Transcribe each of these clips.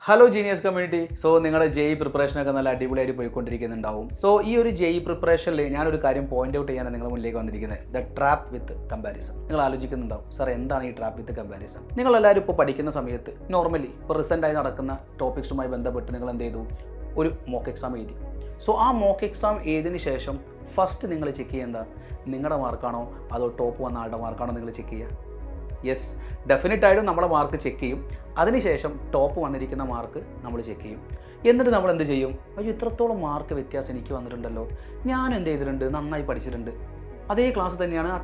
Hello genius community. So നിങ്ങളുടെ JEE പ്രിപ്പറേഷനൊക്കെ നല്ല അടിപൊളിയായിട്ട് പോയിക്കൊണ്ടിരിക്കുന്നുണ്ടാവും. സോ ഈ ഒരു ജെഇ പ്രിപ്പറേഷനിൽ ഞാനൊരു കാര്യം പോയിന്റ് ഔട്ട് ചെയ്യാനാണ് നിങ്ങളുടെ മുന്നിലേക്ക് വന്നിരിക്കുന്നത്. The trap with comparison. നിങ്ങൾ ആലോചിക്കുന്നുണ്ടാവും, സാർ എന്താണ് ഈ ട്രാപ്പ് വിത്ത് കമ്പാരിസൺ? നിങ്ങളെല്ലാവരും ഇപ്പോൾ പഠിക്കുന്ന സമയത്ത് നോർമലി ഇപ്പോൾ റിസെൻ്റായി നടക്കുന്ന ടോപ്പിക്സുമായി ബന്ധപ്പെട്ട് നിങ്ങൾ എന്ത് ചെയ്തു? ഒരു മോക്ക് എക്സാം എഴുതി. സോ ആ മോക്ക് എക്സാം എഴുതിയതിന് ശേഷം ഫസ്റ്റ് നിങ്ങൾ ചെക്ക് ചെയ്യുക നിങ്ങളുടെ മാർക്കാണോ അതോ ടോപ്പ് വന്ന ആളുടെ മാർക്കാണോ നിങ്ങൾ ചെക്ക് ചെയ്യുക? യെസ്, ഡെഫിനറ്റായിട്ടും നമ്മളെ മാർക്ക് ചെക്ക് ചെയ്യും. അതിനുശേഷം ടോപ്പ് വന്നിരിക്കുന്ന മാർക്ക് നമ്മൾ ചെക്ക് ചെയ്യും. എന്നിട്ട് നമ്മൾ എന്ത് ചെയ്യും? അയ്യോ, ഇത്രത്തോളം മാർക്ക് വ്യത്യാസം എനിക്ക് വന്നിട്ടുണ്ടല്ലോ, ഞാൻ എന്ത് ചെയ്തിട്ടുണ്ട്? നന്നായി പഠിച്ചിട്ടുണ്ട്. അതേ ക്ലാസ് തന്നെയാണ് ആ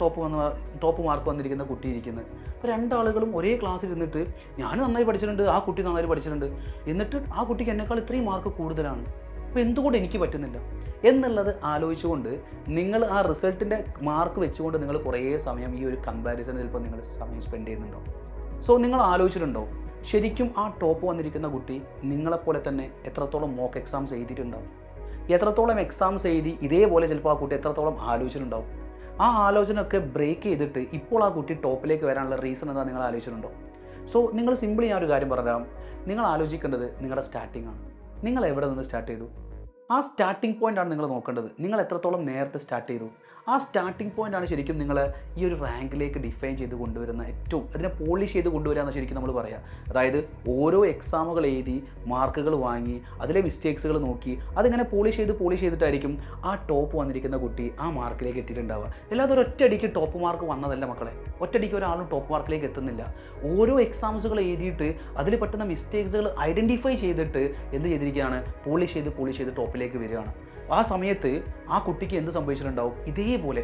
ടോപ്പ് മാർക്ക് വന്നിരിക്കുന്ന കുട്ടി ഇരിക്കുന്നത്. അപ്പോൾ രണ്ടാളുകളും ഒരേ ക്ലാസ്സിൽ ഇരുന്നിട്ട് ഞാൻ നന്നായി പഠിച്ചിട്ടുണ്ട്, ആ കുട്ടി നന്നായി പഠിച്ചിട്ടുണ്ട്, എന്നിട്ട് ആ കുട്ടിക്ക് എന്നെക്കാൾ ഇത്രയും മാർക്ക് കൂടുതലാണ്, അപ്പോൾ എന്തുകൊണ്ട് എനിക്ക് പറ്റുന്നില്ല എന്നുള്ളത് ആലോചിച്ചുകൊണ്ട് നിങ്ങൾ ആ റിസൾട്ടിൻ്റെ മാർക്ക് വെച്ചുകൊണ്ട് നിങ്ങൾ കുറേ സമയം ഈ ഒരു കമ്പാരിസണിൽ ചിലപ്പോൾ നിങ്ങൾ സമയം സ്പെൻഡ് ചെയ്യുന്നുണ്ടോ? സോ നിങ്ങൾ ആലോചിച്ചിട്ടുണ്ടോ ശരിക്കും ആ ടോപ്പ് വന്നിരിക്കുന്ന കുട്ടി നിങ്ങളെപ്പോലെ തന്നെ എത്രത്തോളം മോക്ക് എക്സാംസ് എഴുതിയിട്ടുണ്ടാവും? എത്രത്തോളം എക്സാംസ് എഴുതി ഇതേപോലെ ചിലപ്പോൾ ആ കുട്ടി എത്രത്തോളം ആലോചിച്ചിട്ടുണ്ടാവും? ആ ആലോചനയൊക്കെ ബ്രേക്ക് ചെയ്തിട്ട് ഇപ്പോൾ ആ കുട്ടി ടോപ്പിലേക്ക് വരാനുള്ള റീസൺ എന്താ നിങ്ങൾ ആലോചിച്ചിട്ടുണ്ടോ? സോ നിങ്ങൾ സിമ്പിളി ഞാൻ ഒരു കാര്യം പറഞ്ഞുതരാം. നിങ്ങൾ ആലോചിക്കേണ്ടത് നിങ്ങളുടെ സ്റ്റാർട്ടിംഗ് ആണ്. നിങ്ങൾ എവിടെ നിന്ന് സ്റ്റാർട്ട് ചെയ്തു? ആ സ്റ്റാർട്ടിംഗ് പോയിൻ്റാണ് നിങ്ങൾ നോക്കേണ്ടത്. നിങ്ങൾ എത്രത്തോളം നേരത്തെ സ്റ്റാർട്ട് ചെയ്തു? ആ സ്റ്റാർട്ടിംഗ് പോയിൻ്റാണ് ശരിക്കും നിങ്ങൾ ഈ ഒരു റാങ്കിലേക്ക് ഡിഫൈൻ ചെയ്ത് കൊണ്ടുവരുന്ന ഏറ്റവും അതിനെ പോളിഷ് ചെയ്ത് കൊണ്ടുവരാമെന്ന് ശരിക്കും നമ്മൾ പറയാം. അതായത് ഓരോ എക്സാമുകൾ എഴുതി മാർക്കുകൾ വാങ്ങി അതിലെ മിസ്റ്റേക്സുകൾ നോക്കി അതിങ്ങനെ പോളിഷ് ചെയ്തിട്ടായിരിക്കും ആ ടോപ്പ് വന്നിരിക്കുന്ന കുട്ടി ആ മാർക്കിലേക്ക് എത്തിയിട്ടുണ്ടാവുക. അല്ലാതെ ഒരു ഒറ്റയടിക്ക് ടോപ്പ് മാർക്ക് വന്നതല്ല മക്കളെ. ഒറ്റയടിക്ക് ഒരാളും ടോപ്പ് മാർക്കിലേക്ക് എത്തുന്നില്ല. ഓരോ എക്സാംസുകൾ എഴുതിയിട്ട് അതിൽ പെട്ടെന്ന മിസ്റ്റേക്സുകൾ ഐഡൻറ്റിഫൈ ചെയ്തിട്ട് എന്ത് ചെയ്തിരിക്കുകയാണ്? പോളിഷ് ചെയ്ത് ടോപ്പിലേക്ക് വരികയാണ്. ആ സമയത്ത് ആ കുട്ടിക്ക് എന്ത് സംഭവിച്ചിട്ടുണ്ടാവും? ഇതേപോലെ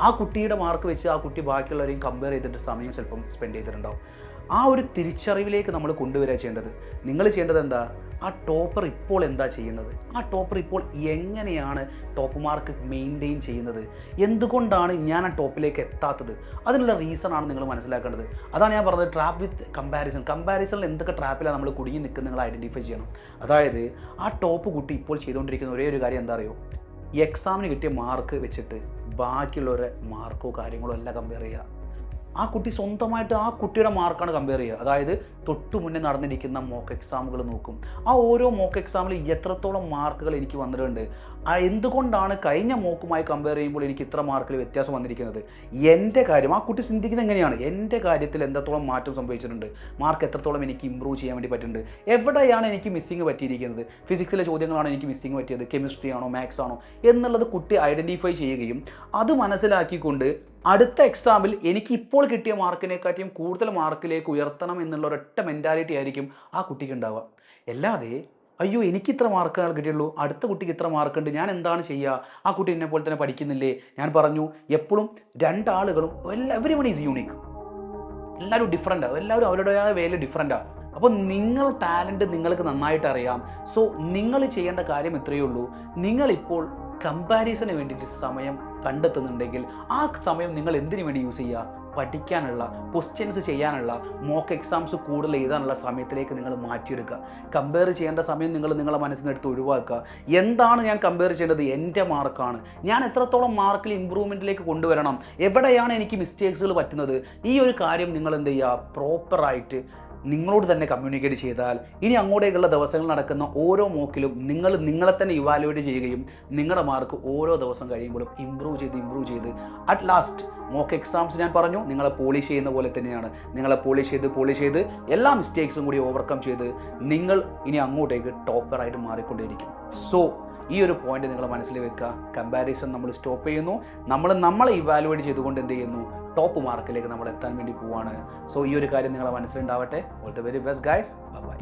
ആ കുട്ടിയുടെ മാർക്ക് വെച്ച് ആ കുട്ടി ബാക്കിയുള്ളവരെയും കമ്പയർ ചെയ്തിട്ട് സമയം ചിലപ്പം സ്പെൻഡ് ചെയ്തിട്ടുണ്ടാവും. ആ ഒരു തിരിച്ചറിവിലേക്ക് നമ്മൾ കൊണ്ടുവരിക ചെയ്യേണ്ടത്. നിങ്ങൾ ചെയ്യേണ്ടത് എന്താ? ആ ടോപ്പർ ഇപ്പോൾ എന്താ ചെയ്യുന്നത്? ആ ടോപ്പർ ഇപ്പോൾ എങ്ങനെയാണ് ടോപ്പ് മാർക്ക് മെയിൻറ്റെയിൻ ചെയ്യുന്നത്? എന്തുകൊണ്ടാണ് ഞാൻ ആ ടോപ്പിലേക്ക് എത്താത്തത്? അതിനുള്ള റീസണാണ് നിങ്ങൾ മനസ്സിലാക്കേണ്ടത്. അതാണ് ഞാൻ പറഞ്ഞത്, ട്രാപ്പ് വിത്ത് കമ്പാരിസണിൽ എന്തൊക്കെ ട്രാപ്പിലാണ് നമ്മൾ കുടുങ്ങി നിൽക്കുന്നത് നിങ്ങൾ ഐഡൻറ്റിഫൈ ചെയ്യണം. അതായത് ആ ടോപ്പ് കുട്ടി ഇപ്പോൾ ചെയ്തുകൊണ്ടിരിക്കുന്ന ഒരേ ഒരു കാര്യം എന്താ അറിയോ? ഈ എക്സാമിന് കിട്ടിയ മാർക്ക് വെച്ചിട്ട് ബാക്കിയുള്ളവരുടെ മാർക്കോ കാര്യങ്ങളോ എല്ലാം കമ്പയർ ചെയ്യുക. ആ കുട്ടി സ്വന്തമായിട്ട് ആ കുട്ടിയുടെ മാർക്കാണ് കമ്പയർ ചെയ്യുക. അതായത് തൊട്ടു മുന്നേ നടന്നിരിക്കുന്ന മോക്ക് എക്സാമുകൾ നോക്കും. ആ ഓരോ മോക്ക് എക്സാമിൽ എത്രത്തോളം മാർക്കുകൾ എനിക്ക് വന്നിട്ടുണ്ട്, എന്തുകൊണ്ടാണ് കഴിഞ്ഞ മോക്കുമായി കമ്പയർ ചെയ്യുമ്പോൾ എനിക്ക് ഇത്ര മാർക്കിൽ വ്യത്യാസം വന്നിരിക്കുന്നത്? എൻ്റെ കാര്യം ആ കുട്ടി ചിന്തിക്കുന്നത് എങ്ങനെയാണ്? എൻ്റെ കാര്യത്തിൽ എത്രത്തോളം മാറ്റം സംഭവിച്ചിട്ടുണ്ട്, മാർക്ക് എത്രത്തോളം എനിക്ക് ഇമ്പ്രൂവ് ചെയ്യാൻ വേണ്ടി പറ്റുന്നുണ്ട്, എവിടെയാണ് എനിക്ക് മിസ്സിങ് പറ്റിയിരിക്കുന്നത്, ഫിസിക്സിലെ ചോദ്യങ്ങളാണോ എനിക്ക് മിസ്സിങ് പറ്റിയത്, കെമിസ്ട്രി ആണോ മാത്സ് ആണോ എന്നുള്ളത് കുട്ടി ഐഡൻറ്റിഫൈ ചെയ്യുകയും അത് മനസ്സിലാക്കിക്കൊണ്ട് അടുത്ത എക്സാമിൽ എനിക്ക് ഇപ്പോൾ കിട്ടിയ മാർക്കിനെക്കാട്ടിയും കൂടുതൽ മാർക്കിലേക്ക് ഉയർത്തണം എന്നുള്ള ഒരൊറ്റ മെൻറ്റാലിറ്റി ആയിരിക്കും ആ കുട്ടിക്ക് ഉണ്ടാവുക. അല്ലാതെ അയ്യോ എനിക്ക് ഇത്ര മാർക്കുകൾ കിട്ടിയുള്ളൂ, അടുത്ത കുട്ടിക്ക് ഇത്ര മാർക്കുണ്ട്, ഞാൻ എന്താണ് ചെയ്യുക, ആ കുട്ടി എന്നെ പോലെ തന്നെ പഠിക്കുന്നില്ലേ? ഞാൻ പറഞ്ഞു എപ്പോഴും രണ്ടാളുകളും എവരിവൺ ഈസ് യൂണിക്. എല്ലാവരും ഡിഫറൻറ്റാണ്, എല്ലാവരും അവരുടേതായ വേല ഡിഫറൻറ്റാണ്. അപ്പോൾ നിങ്ങൾ ടാലൻറ്റ് നിങ്ങൾക്ക് നന്നായിട്ട് അറിയാം. സോ നിങ്ങൾ ചെയ്യേണ്ട കാര്യം ഇത്രയേ ഉള്ളൂ. നിങ്ങളിപ്പോൾ കമ്പാരിസന് വേണ്ടിയിട്ട് സമയം കണ്ടെത്തുന്നുണ്ടെങ്കിൽ ആ സമയം നിങ്ങൾ എന്തിനു വേണ്ടി യൂസ് ചെയ്യുക? പഠിക്കാനുള്ള, ക്വസ്റ്റ്യൻസ് ചെയ്യാനുള്ള, മോക്ക് എക്സാംസ് കൂടുതൽ എഴുതാനുള്ള സമയത്തിലേക്ക് നിങ്ങൾ മാറ്റിയെടുക്കുക. കമ്പയർ ചെയ്യേണ്ട സമയം നിങ്ങളെ മനസ്സിനെടുത്ത് ഒഴിവാക്കുക. എന്താണ് ഞാൻ കമ്പയർ ചെയ്യേണ്ടത്? എൻ്റെ മാർക്കാണ്. ഞാൻ എത്രത്തോളം മാർക്കിൽ ഇമ്പ്രൂവ്മെൻറ്റിലേക്ക് കൊണ്ടുവരണം, എവിടെയാണ് എനിക്ക് മിസ്റ്റേക്സുകൾ പറ്റുന്നത്? ഈ ഒരു കാര്യം നിങ്ങൾ എന്ത് ചെയ്യുക? പ്രോപ്പറായിട്ട് നിങ്ങളോട് തന്നെ കമ്മ്യൂണിക്കേറ്റ് ചെയ്താൽ ഇനി അങ്ങോട്ടേക്കുള്ള ദിവസങ്ങൾ നടക്കുന്ന ഓരോ മോക്കിലും നിങ്ങളെ തന്നെ ഇവാലുവേറ്റ് ചെയ്യുകയും നിങ്ങളുടെ മാർക്ക് ഓരോ ദിവസം കഴിയുമ്പോഴും ഇമ്പ്രൂവ് ചെയ്ത് അറ്റ് ലാസ്റ്റ് മോക്ക് എക്സാംസ് ഞാൻ പറഞ്ഞു നിങ്ങളെ പോളിഷ് ചെയ്യുന്ന പോലെ തന്നെയാണ്. നിങ്ങളെ പോളിഷ് ചെയ്ത് എല്ലാ മിസ്റ്റേക്സും കൂടി ഓവർകം ചെയ്ത് നിങ്ങൾ ഇനി അങ്ങോട്ടേക്ക് ടോപ്പറായിട്ട് മാറിക്കൊണ്ടേയിരിക്കും. സോ ഈ ഒരു പോയിന്റ് നിങ്ങൾ മനസ്സിൽ വെക്കുക. കമ്പാരിസൺ നമ്മൾ സ്റ്റോപ്പ് ചെയ്യുന്നു. നമ്മളെ ഇവാലുവേറ്റ് ചെയ്തുകൊണ്ട് എന്ത് ചെയ്യുന്നു? ടോപ്പ് മാർക്കിലേക്ക് നമ്മൾ എത്താൻ വേണ്ടി പോവാണ്. സോ ഈ ഒരു കാര്യം നിങ്ങളെ മനസ്സിലുണ്ടാവട്ടെ. All the very best guys. By.